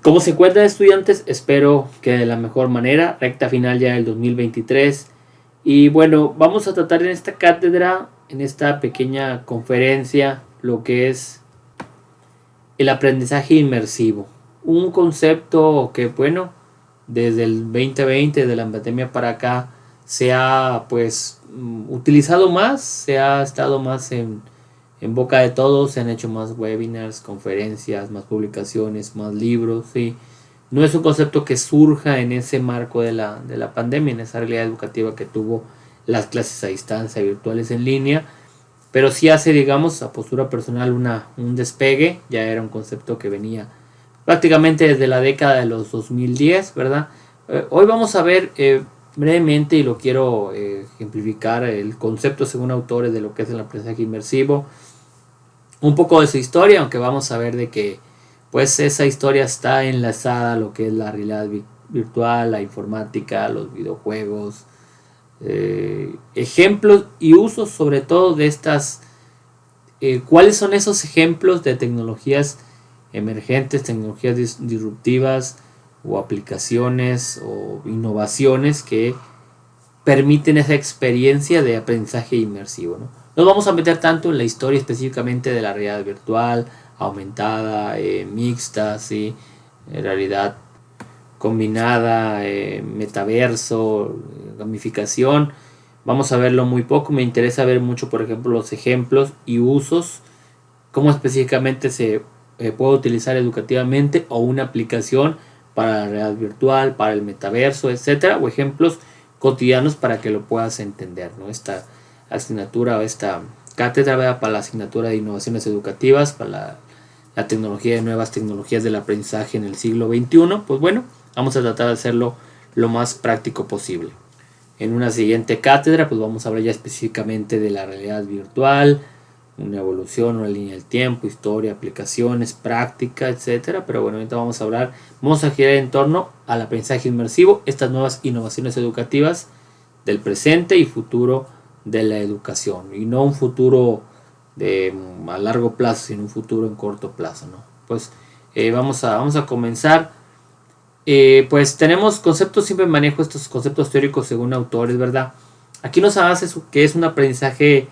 ¿Cómo se encuentran, estudiantes? Espero que de la mejor manera, recta final ya del 2023. Y bueno, vamos a tratar en esta cátedra, en esta pequeña conferencia, lo que es el aprendizaje inmersivo. Un concepto que, bueno, desde el 2020, de la pandemia para acá, se ha pues utilizado más, se ha estado más en boca de todos, se han hecho más webinars, conferencias, más publicaciones, más libros, ¿sí? No es un concepto que surja en ese marco de la pandemia, en esa realidad educativa que tuvo las clases a distancia, virtuales en línea, pero sí hace, digamos, a postura personal un despegue. Ya era un concepto que venía prácticamente desde la década de los 2010, ¿verdad? Hoy vamos a ver brevemente, y lo quiero ejemplificar, el concepto según autores de lo que es el aprendizaje inmersivo, un poco de su historia, aunque vamos a ver de que pues esa historia está enlazada a lo que es la realidad virtual, la informática, los videojuegos, ejemplos y usos sobre todo de estas, cuáles son esos ejemplos de tecnologías emergentes, tecnologías disruptivas o aplicaciones o innovaciones que permiten esa experiencia de aprendizaje inmersivo, ¿no? Nos vamos a meter tanto en la historia específicamente de la realidad virtual, aumentada, mixta, ¿sí? Realidad combinada, metaverso, gamificación. Vamos a verlo muy poco. Me interesa ver mucho, por ejemplo, los ejemplos y usos, cómo específicamente se puede utilizar educativamente o una aplicación para la realidad virtual, para el metaverso, etcétera, o ejemplos cotidianos para que lo puedas entender, ¿no? Esta asignatura o esta cátedra, ¿verdad?, para la asignatura de innovaciones educativas, para la tecnología de nuevas tecnologías del aprendizaje en el siglo XXI, pues bueno, vamos a tratar de hacerlo lo más práctico posible. En una siguiente cátedra, pues vamos a hablar ya específicamente de la realidad virtual, una evolución, una línea del tiempo, historia, aplicaciones, práctica, etcétera. Pero bueno, ahorita vamos a girar en torno al aprendizaje inmersivo, estas nuevas innovaciones educativas del presente y futuro de la educación, y no un futuro a largo plazo, sino un futuro en corto plazo, ¿no? Pues vamos a comenzar. Pues tenemos conceptos, siempre manejo estos conceptos teóricos según autores, ¿verdad? Aquí nos hace que es un aprendizaje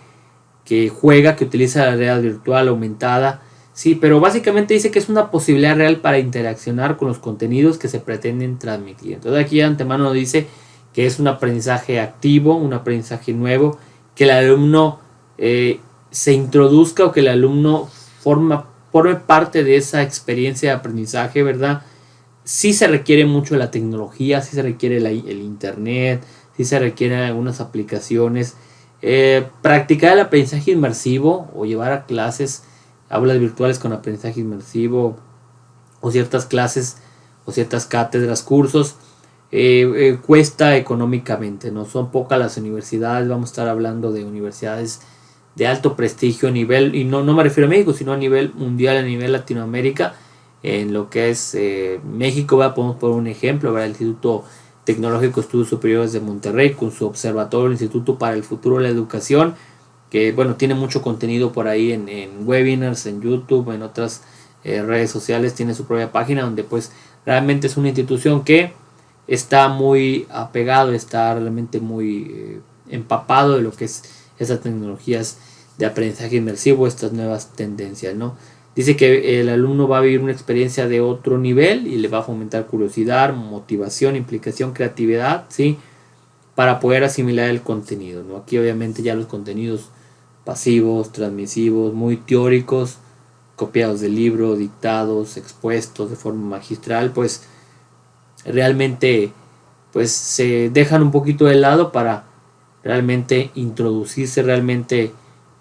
que juega, que utiliza la realidad virtual aumentada, sí, pero básicamente dice que es una posibilidad real para interaccionar con los contenidos que se pretenden transmitir. Entonces aquí de antemano dice que es un aprendizaje activo, un aprendizaje nuevo, que el alumno se introduzca, o que el alumno forme parte de esa experiencia de aprendizaje, ¿verdad? Sí se requiere mucho la tecnología, sí se requiere el internet, sí se requieren algunas aplicaciones. Practicar el aprendizaje inmersivo o llevar a clases, aulas virtuales con aprendizaje inmersivo, o ciertas clases o ciertas cátedras, cursos, cuesta económicamente, no son pocas las universidades. Vamos a estar hablando de universidades de alto prestigio a nivel, y no me refiero a México, sino a nivel mundial, a nivel Latinoamérica, en lo que es México. Podemos poner un ejemplo, ¿verdad? El Instituto Tecnológico de Estudios Superiores de Monterrey, con su observatorio, el Instituto para el Futuro de la Educación, que bueno, tiene mucho contenido por ahí en webinars, en YouTube, en otras redes sociales. Tiene su propia página donde pues realmente es una institución que está muy apegado, está realmente muy empapado de lo que es esas tecnologías de aprendizaje inmersivo, estas nuevas tendencias, ¿no? Dice que el alumno va a vivir una experiencia de otro nivel y le va a fomentar curiosidad, motivación, implicación, creatividad, ¿sí?, para poder asimilar el contenido, ¿no? Aquí obviamente ya los contenidos pasivos, transmisivos, muy teóricos, copiados del libro, dictados, expuestos de forma magistral, pues realmente pues se dejan un poquito de lado para realmente introducirse, realmente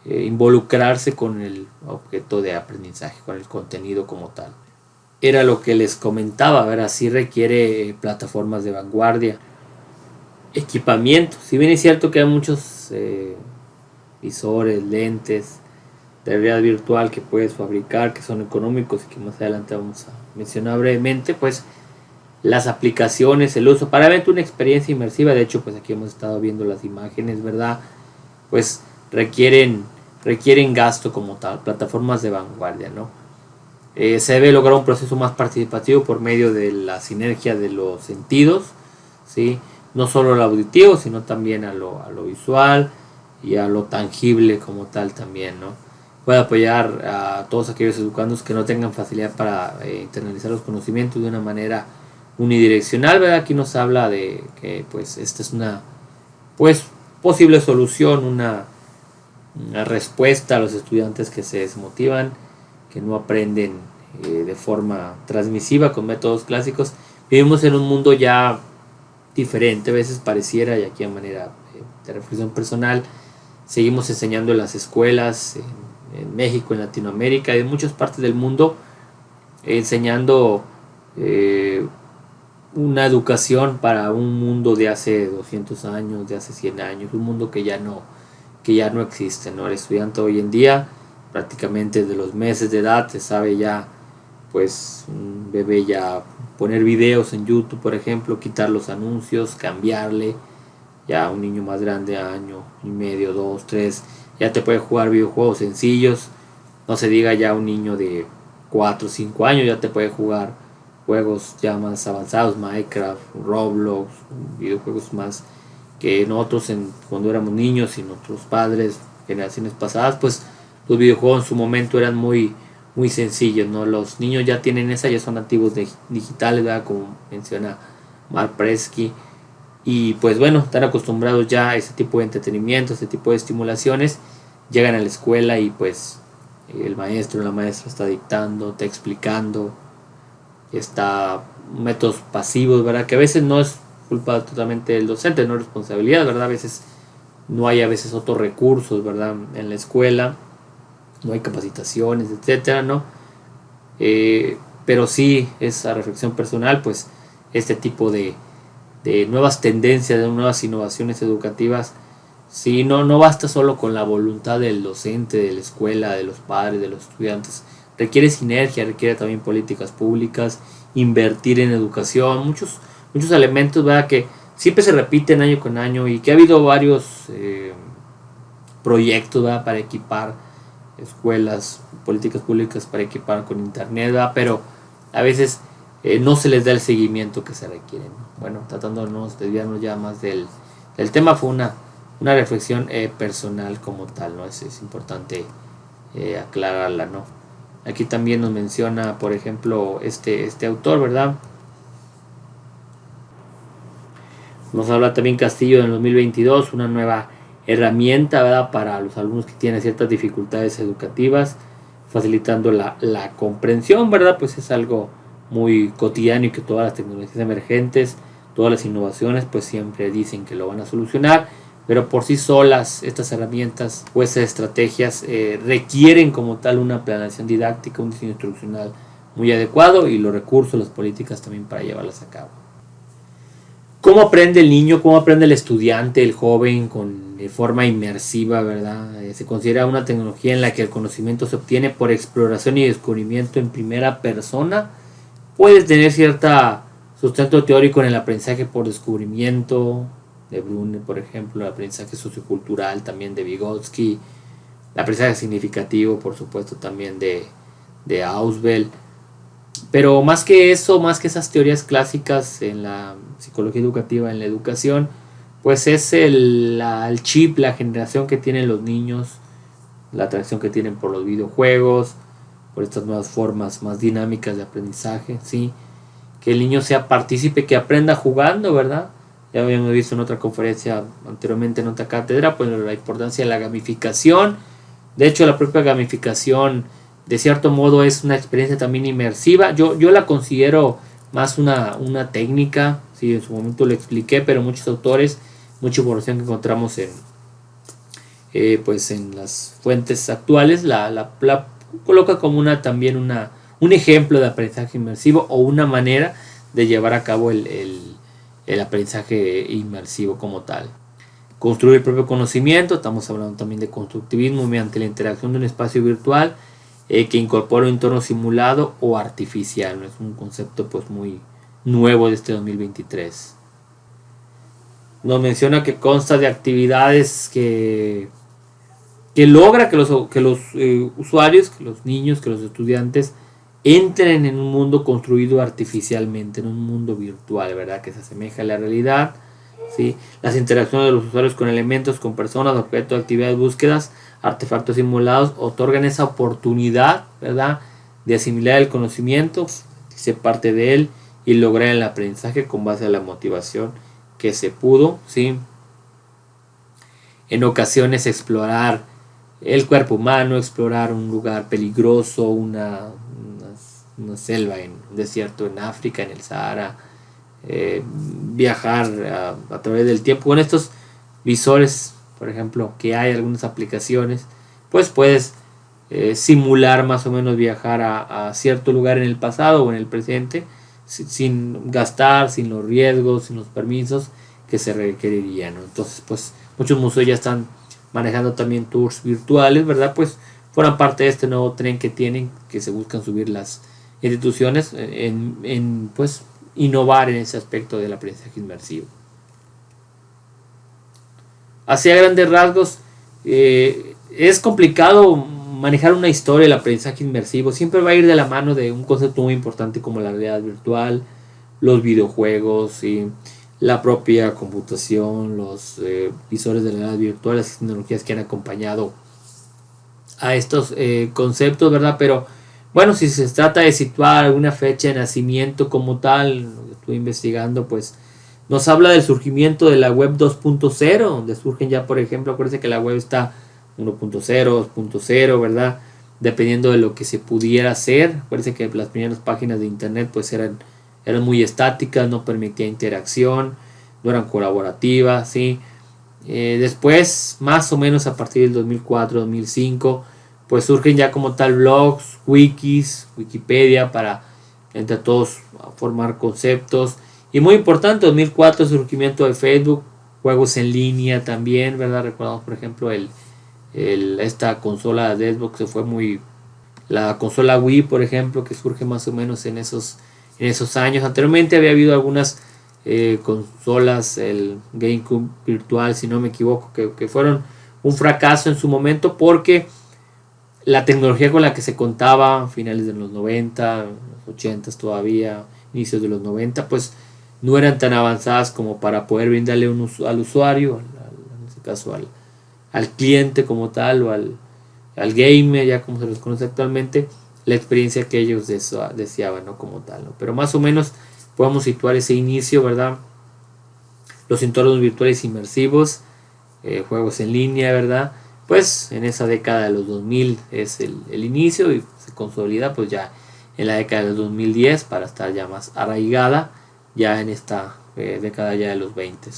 involucrarse con el objeto de aprendizaje, con el contenido como tal. Era lo que les comentaba, ¿verdad? Sí requiere plataformas de vanguardia, equipamiento. Si bien es cierto que hay muchos visores, lentes de realidad virtual que puedes fabricar, que son económicos y que más adelante vamos a mencionar brevemente, pues las aplicaciones, el uso para ver una experiencia inmersiva, de hecho pues aquí hemos estado viendo las imágenes, ¿verdad? Pues requieren gasto como tal, plataformas de vanguardia, ¿no? Se debe lograr un proceso más participativo por medio de la sinergia de los sentidos, ¿sí? No solo al auditivo, sino también a lo visual y a lo tangible como tal también, ¿no? Puede apoyar a todos aquellos educandos que no tengan facilidad para internalizar los conocimientos de una manera unidireccional, ¿verdad? Aquí nos habla de que pues esta es una pues posible solución, una respuesta a los estudiantes que se desmotivan, que no aprenden de forma transmisiva con métodos clásicos. Vivimos en un mundo ya diferente, a veces pareciera, y aquí a manera de reflexión personal, seguimos enseñando en las escuelas, en México, en Latinoamérica y en muchas partes del mundo, enseñando una educación para un mundo de hace 200 años, de hace 100 años, un mundo que ya no existe, ¿no? El estudiante hoy en día, prácticamente de los meses de edad, se sabe ya, pues, un bebé ya poner videos en YouTube, por ejemplo, quitar los anuncios, cambiarle, ya un niño más grande, año y medio, 2, 3, ya te puede jugar videojuegos sencillos, no se diga ya un niño de 4 o 5 años, ya te puede jugar juegos ya más avanzados, Minecraft, Roblox, videojuegos más que nosotros cuando éramos niños y nuestros padres, generaciones pasadas, pues los videojuegos en su momento eran muy sencillos, ¿no? Los niños ya tienen esa, ya son nativos digitales, ¿verdad? Como menciona Mark Presky, y pues bueno, están acostumbrados ya a ese tipo de entretenimiento, ese tipo de estimulaciones, llegan a la escuela y pues el maestro o la maestra está dictando, está explicando, está métodos pasivos, ¿verdad? Que a veces no es culpa totalmente del docente, no es responsabilidad, ¿verdad? A veces no hay otros recursos, ¿verdad? En la escuela, no hay capacitaciones, etcétera, ¿no? Pero sí, esa reflexión personal, pues este tipo de nuevas tendencias, de nuevas innovaciones educativas, sí, no basta solo con la voluntad del docente, de la escuela, de los padres, de los estudiantes. Requiere sinergia, requiere también políticas públicas, invertir en educación, muchos elementos, ¿verdad? Que siempre se repiten año con año y que ha habido varios proyectos, ¿verdad? Para equipar escuelas, políticas públicas para equipar con internet, ¿verdad? Pero a veces no se les da el seguimiento que se requiere, ¿no? Bueno, tratándonos de desviarnos ya más del tema, fue una reflexión personal como tal, ¿no? Es importante aclararla, ¿no? Aquí también nos menciona, por ejemplo, este autor, ¿verdad? Nos habla también Castillo en el 2022, una nueva herramienta, ¿verdad? Para los alumnos que tienen ciertas dificultades educativas, facilitando la comprensión, ¿verdad? Pues es algo muy cotidiano y que todas las tecnologías emergentes, todas las innovaciones, pues siempre dicen que lo van a solucionar, pero por sí solas estas herramientas o estas estrategias requieren como tal una planeación didáctica, un diseño instruccional muy adecuado y los recursos, las políticas también para llevarlas a cabo. ¿Cómo aprende el niño? ¿Cómo aprende el estudiante, el joven de forma inmersiva, ¿verdad? Se considera una tecnología en la que el conocimiento se obtiene por exploración y descubrimiento en primera persona. Puedes tener cierta sustento teórico en el aprendizaje por descubrimiento, de Brunner, por ejemplo, el aprendizaje sociocultural también de Vygotsky, el aprendizaje significativo, por supuesto, también de Ausubel. Pero más que eso, más que esas teorías clásicas en la psicología educativa, en la educación, pues es el chip, la generación que tienen los niños, la atracción que tienen por los videojuegos, por estas nuevas formas más dinámicas de aprendizaje, ¿sí? Que el niño sea partícipe, que aprenda jugando, ¿verdad? Ya habíamos visto en otra conferencia anteriormente en otra cátedra, pues la importancia de la gamificación. De hecho, la propia gamificación, de cierto modo, es una experiencia también inmersiva. Yo la considero más una técnica, sí, en su momento lo expliqué, pero muchos autores, mucha información que encontramos pues en las fuentes actuales, la coloca como también un ejemplo de aprendizaje inmersivo o una manera de llevar a cabo el aprendizaje inmersivo como tal. Construir el propio conocimiento, estamos hablando también de constructivismo mediante la interacción de un espacio virtual que incorpora un entorno simulado o artificial, ¿no? Es un concepto pues muy nuevo de este 2023. Nos menciona que consta de actividades que logra que los usuarios, que los niños, que los estudiantes entren en un mundo construido artificialmente, en un mundo virtual, ¿verdad? Que se asemeja a la realidad, ¿sí? Las interacciones de los usuarios con elementos, con personas, objetos, actividades, búsquedas, artefactos simulados, otorgan esa oportunidad, ¿verdad? De asimilar el conocimiento, ser parte de él y lograr el aprendizaje con base a la motivación que se pudo, ¿sí? En ocasiones explorar el cuerpo humano, explorar un lugar peligroso, una selva, en un desierto en África, en el Sahara, viajar a través del tiempo. Con estos visores, por ejemplo, que hay algunas aplicaciones, pues puedes simular más o menos viajar a cierto lugar en el pasado o en el presente, sin gastar, sin los riesgos, sin los permisos que se requerirían, ¿no? Entonces, pues muchos museos ya están manejando también tours virtuales, ¿verdad? Pues forman parte de este nuevo tren que tienen, que se buscan subir las instituciones en pues innovar en ese aspecto del aprendizaje inmersivo. Hacia grandes rasgos, es complicado manejar una historia del aprendizaje inmersivo. Siempre va a ir de la mano de un concepto muy importante como la realidad virtual, los videojuegos, ¿sí? La propia computación, los visores de la realidad virtual, las tecnologías que han acompañado a estos conceptos, ¿verdad? Pero bueno, si se trata de situar alguna fecha de nacimiento como tal, lo que estuve investigando, pues nos habla del surgimiento de la web 2.0, donde surgen ya, por ejemplo, acuérdense que la web está 1.0, 2.0, ¿verdad? Dependiendo de lo que se pudiera hacer. Acuérdense que las primeras páginas de internet pues eran muy estáticas, no permitía interacción, no eran colaborativas, ¿sí? Después, más o menos a partir del 2004, 2005, pues surgen ya como tal blogs, wikis, Wikipedia, para entre todos formar conceptos. Y muy importante, 2004, surgimiento de Facebook, juegos en línea también, ¿verdad? Recordamos, por ejemplo, esta consola de Xbox se fue muy... La consola Wii, por ejemplo, que surge más o menos en esos años. Anteriormente había habido algunas consolas, el GameCube virtual, si no me equivoco, que fueron un fracaso en su momento porque la tecnología con la que se contaba a finales de los 90, los 80 todavía, inicios de los 90, pues no eran tan avanzadas como para poder brindarle al usuario, en este caso al cliente como tal, o al gamer, ya como se los conoce actualmente, la experiencia que ellos deseaban, ¿no? Como tal, ¿no? Pero más o menos podemos situar ese inicio, ¿verdad? Los entornos virtuales inmersivos, juegos en línea, ¿verdad? Pues en esa década de los 2000 es el inicio y se consolida pues ya en la década de los 2010 para estar ya más arraigada ya en esta década ya de los 20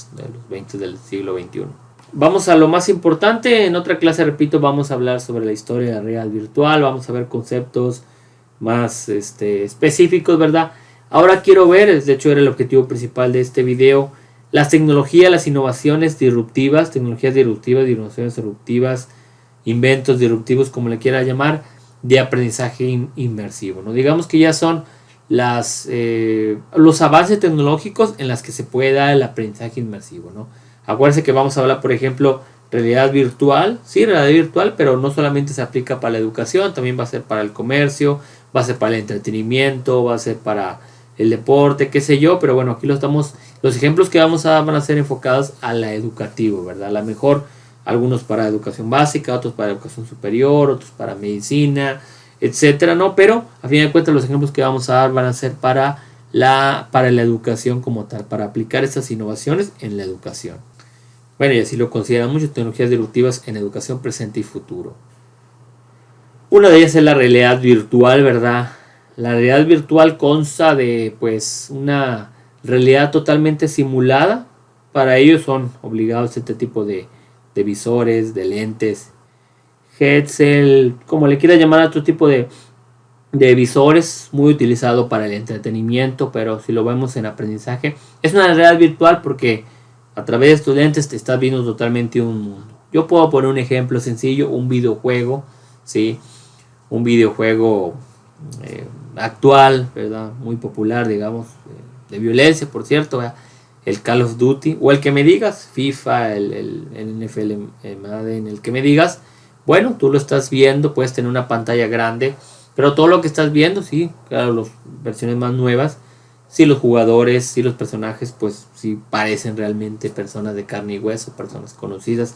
del siglo XXI. Vamos a lo más importante. En otra clase, repito, vamos a hablar sobre la historia de la realidad virtual, vamos a ver conceptos más específicos, ¿verdad? Ahora quiero ver, de hecho era el objetivo principal de este video, las tecnologías, las innovaciones disruptivas, tecnologías disruptivas, innovaciones disruptivas, inventos disruptivos, como le quiera llamar, de aprendizaje inmersivo, ¿no? Digamos que ya son los avances tecnológicos en las que se puede dar el aprendizaje inmersivo, ¿no? Acuérdense que vamos a hablar, por ejemplo, realidad virtual, sí, realidad virtual, pero no solamente se aplica para la educación, también va a ser para el comercio, va a ser para el entretenimiento, va a ser para el deporte, qué sé yo, pero bueno, aquí los ejemplos que vamos a dar van a ser enfocados a la educativo, ¿verdad? A lo mejor algunos para educación básica, otros para educación superior, otros para medicina, etcétera, ¿no? Pero a fin de cuentas los ejemplos que vamos a dar van a ser para la educación como tal, para aplicar estas innovaciones en la educación. Bueno, y así lo consideran muchas tecnologías disruptivas en educación presente y futuro. Una de ellas es la realidad virtual, ¿verdad? La realidad virtual consta de pues una realidad totalmente simulada. Para ello son obligados este tipo de visores, de lentes, headset, como le quiera llamar, a otro tipo de visores, muy utilizado para el entretenimiento, pero si lo vemos en aprendizaje, es una realidad virtual porque a través de estos lentes te estás viendo totalmente un mundo. Yo puedo poner un ejemplo sencillo, un videojuego, ¿sí? Un videojuego actual, ¿verdad? Muy popular, digamos, de violencia, por cierto, ¿verdad? El Call of Duty, o el que me digas, FIFA, el NFL, Madden, el que me digas, bueno, tú lo estás viendo, puedes tener una pantalla grande Pero todo lo que estás viendo, sí, claro, las versiones más nuevas, sí, los jugadores, sí, los personajes, pues sí parecen realmente personas de carne y hueso, personas conocidas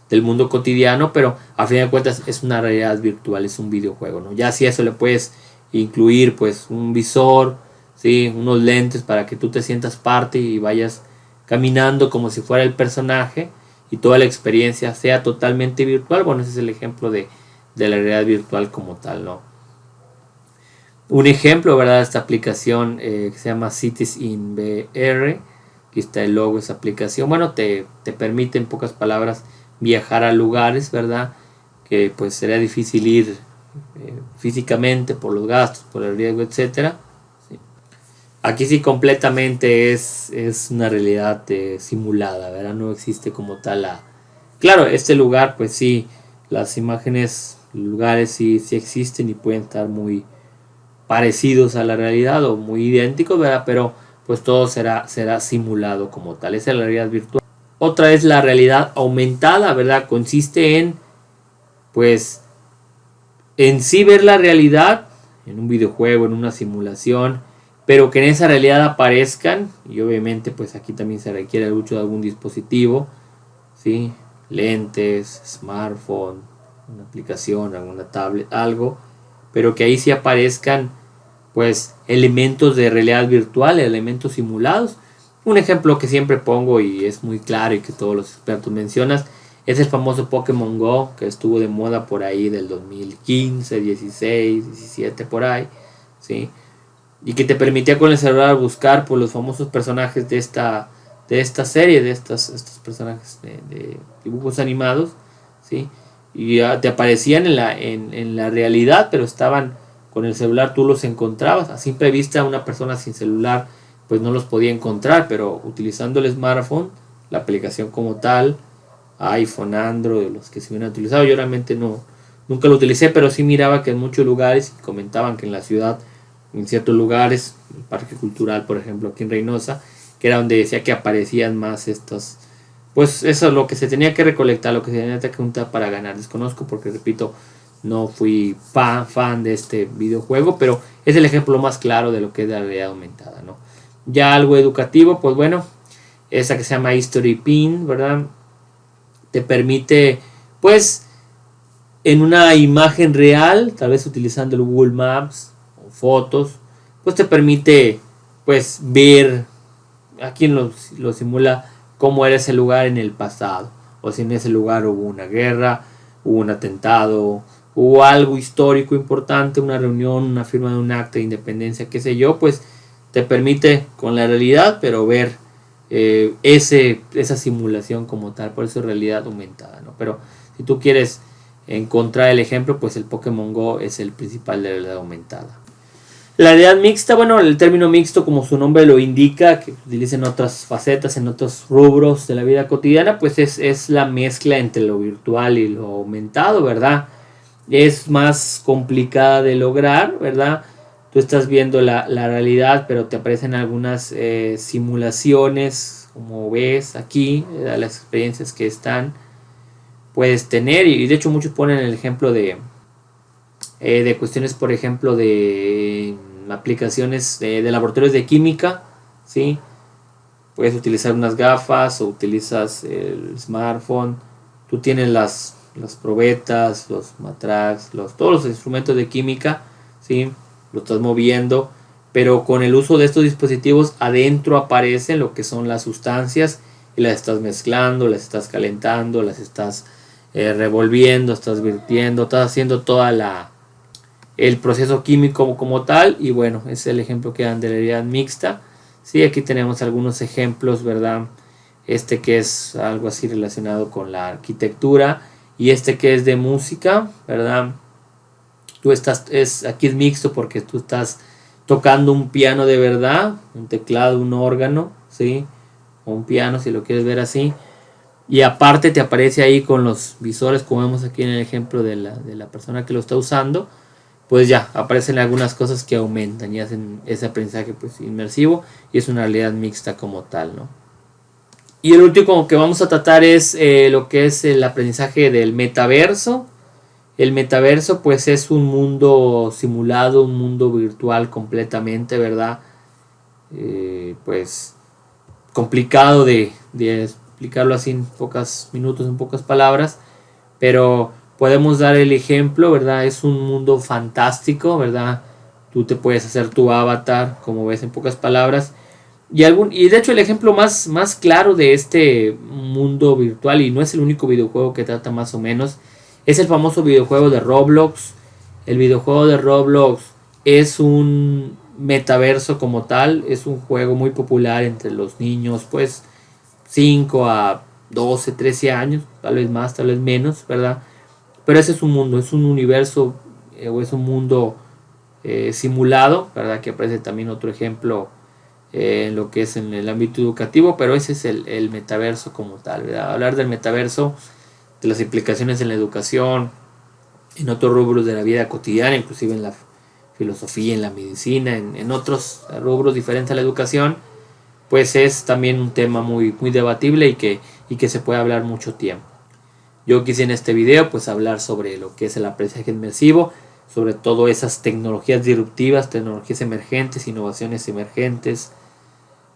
del mundo cotidiano, pero a fin de cuentas es una realidad virtual, es un videojuego, ¿no? Ya si eso le puedes incluir pues un visor, ¿sí? Unos lentes para que tú te sientas parte y vayas caminando como si fuera el personaje y toda la experiencia sea totalmente virtual. Bueno, ese es el ejemplo de la realidad virtual como tal, ¿no? Un ejemplo, ¿verdad? De esta aplicación que se llama Cities in VR. Aquí está el logo de esa aplicación. Bueno, te permite en pocas palabras viajar a lugares, ¿verdad? Que pues sería difícil ir físicamente por los gastos, por el riesgo, etcétera. Sí. Aquí sí completamente es una realidad simulada, ¿verdad? No existe como tal la... Claro, este lugar, pues sí, las imágenes, lugares sí existen y pueden estar muy parecidos a la realidad o muy idénticos, ¿verdad? Pero pues todo será simulado como tal. Esa es la realidad virtual. Otra es la realidad aumentada, ¿verdad? Consiste en, pues, en sí ver la realidad en un videojuego, en una simulación, pero que en esa realidad aparezcan, y obviamente pues aquí también se requiere el uso de algún dispositivo, ¿sí? Lentes, smartphone, una aplicación, alguna tablet, algo, pero que ahí sí aparezcan pues elementos de realidad virtual, elementos simulados. Un ejemplo que siempre pongo y es muy claro y que todos los expertos mencionan es el famoso Pokémon Go, que estuvo de moda por ahí del 2015, 16, 17 por ahí, ¿sí? Y que te permitía con el celular buscar por los famosos personajes de esta serie, de estos personajes de dibujos animados, ¿sí? Y ya te aparecían en la realidad, pero estaban con el celular, tú los encontrabas. A simple vista una persona sin celular pues no los podía encontrar, pero utilizando el smartphone, la aplicación como tal, iPhone, Android, los que se hubieran utilizado, yo realmente nunca lo utilicé, pero sí miraba que en muchos lugares comentaban que en la ciudad, en ciertos lugares, el Parque Cultural, por ejemplo, aquí en Reynosa, que era donde decía que aparecían más estos, pues eso es lo que se tenía que recolectar, lo que se tenía que juntar para ganar. Desconozco porque, repito, no fui fan de este videojuego, pero es el ejemplo más claro de lo que es la realidad aumentada, ¿no? Ya algo educativo, pues bueno, esa que se llama History Pin, ¿verdad? Te permite, pues, en una imagen real, tal vez utilizando el Google Maps o fotos, pues te permite, pues, ver, aquí lo simula, cómo era ese lugar en el pasado, o si en ese lugar hubo una guerra, hubo un atentado, hubo algo histórico importante, una reunión, una firma de un acta de independencia, qué sé yo, pues te permite con la realidad, pero ver esa simulación como tal, por eso es realidad aumentada, ¿no? Pero si tú quieres encontrar el ejemplo, pues el Pokémon Go es el principal de realidad aumentada. La realidad mixta, bueno, el término mixto como su nombre lo indica, que utiliza en otras facetas, en otros rubros de la vida cotidiana, pues es la mezcla entre lo virtual y lo aumentado, ¿verdad? Es más complicada de lograr, ¿verdad? Tú estás viendo la realidad, pero te aparecen algunas simulaciones, como ves aquí, las experiencias que puedes tener, y de hecho muchos ponen el ejemplo de cuestiones, por ejemplo, de aplicaciones de laboratorios de química, ¿sí? Puedes utilizar unas gafas o utilizas el smartphone, tú tienes las probetas, los matrax, todos los instrumentos de química, ¿sí? Lo estás moviendo, pero con el uso de estos dispositivos adentro aparecen lo que son las sustancias y las estás mezclando, las estás calentando, las estás revolviendo, estás virtiendo, estás haciendo toda el proceso químico como tal. Y bueno, es el ejemplo que dan de la realidad mixta. Sí, aquí tenemos algunos ejemplos, ¿verdad? Este que es algo así relacionado con la arquitectura y este que es de música, ¿verdad? Aquí es mixto porque tú estás tocando un piano de verdad, un teclado, un órgano, ¿sí? O un piano si lo quieres ver así. Y aparte te aparece ahí con los visores, como vemos aquí en el ejemplo de la persona que lo está usando, pues ya aparecen algunas cosas que aumentan y hacen ese aprendizaje pues inmersivo, y es una realidad mixta como tal, ¿no? Y el último que vamos a tratar es lo que es el aprendizaje del metaverso. El metaverso pues es un mundo simulado, un mundo virtual completamente, ¿verdad? Pues complicado de explicarlo así en pocos minutos, en pocas palabras, pero podemos dar el ejemplo, ¿verdad? Es un mundo fantástico, ¿verdad? Tú te puedes hacer tu avatar, como ves en pocas palabras. Y de hecho el ejemplo más claro de este mundo virtual, y no es el único videojuego que trata más o menos, es el famoso videojuego de Roblox. El videojuego de Roblox es un metaverso como tal, es un juego muy popular entre los niños, pues 5 a 12, 13 años, tal vez más, tal vez menos, ¿verdad? Pero ese es un mundo, es un universo o es un mundo simulado, ¿verdad? Que aparece también otro ejemplo en lo que es en el ámbito educativo, pero ese es el metaverso como tal, ¿verdad? Hablar del metaverso, de las implicaciones en la educación, en otros rubros de la vida cotidiana, inclusive en la filosofía, en la medicina, en otros rubros diferentes a la educación, pues es también un tema muy debatible y que se puede hablar mucho tiempo. Yo quise en este video pues hablar sobre lo que es el aprendizaje inmersivo, sobre todo esas tecnologías disruptivas, tecnologías emergentes, innovaciones emergentes,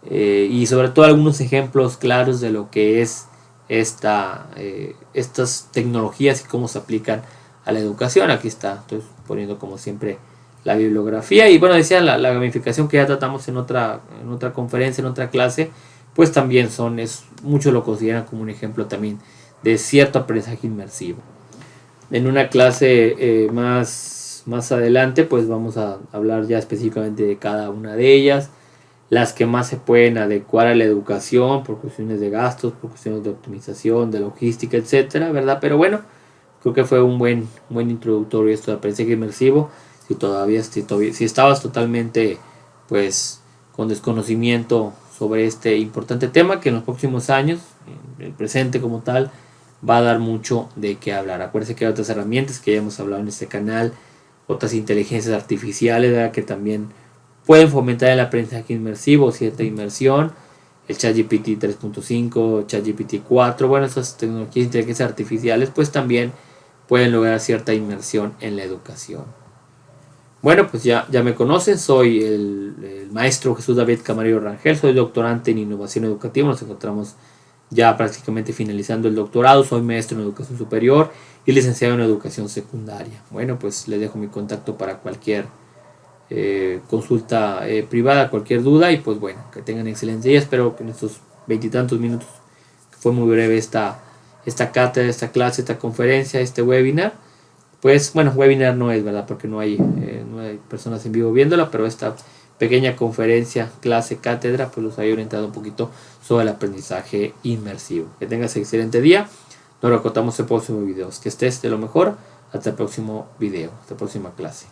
y sobre todo algunos ejemplos claros de lo que es estas tecnologías y cómo se aplican a la educación. Aquí está, estoy poniendo como siempre la bibliografía, y bueno, decía la gamificación que ya tratamos en otra conferencia, en otra clase, pues también muchos lo consideran como un ejemplo también de cierto aprendizaje inmersivo. En una clase más adelante pues vamos a hablar ya específicamente de cada una de ellas, las que más se pueden adecuar a la educación por cuestiones de gastos, por cuestiones de optimización, de logística, etcétera, ¿verdad? Pero bueno, creo que fue un buen introductorio esto de aprendizaje inmersivo. Si estabas totalmente pues con desconocimiento sobre este importante tema, que en los próximos años, en el presente como tal, va a dar mucho de qué hablar. Acuérdense que hay otras herramientas que ya hemos hablado en este canal, otras inteligencias artificiales, ¿verdad?, que también pueden fomentar el aprendizaje inmersivo, cierta inmersión. El ChatGPT 3.5, ChatGPT 4, bueno, esas tecnologías de inteligencia artificiales pues también pueden lograr cierta inmersión en la educación. Bueno, pues ya me conocen, soy el maestro Jesús David Camarillo Rangel, soy doctorante en innovación educativa, nos encontramos ya prácticamente finalizando el doctorado, soy maestro en educación superior y licenciado en educación secundaria. Bueno, pues les dejo mi contacto para cualquier consulta privada, cualquier duda, y pues bueno, que tengan excelente día. Espero que en estos veintitantos minutos, que fue muy breve esta cátedra, esta clase, esta conferencia, este webinar, pues bueno, webinar no es, ¿verdad?, porque no hay personas en vivo viéndola, pero esta pequeña conferencia, clase, cátedra, pues los haya orientado un poquito sobre el aprendizaje inmersivo. Que tengas excelente día, nos recortamos en próximos videos, que estés de lo mejor, hasta el próximo video, hasta la próxima clase.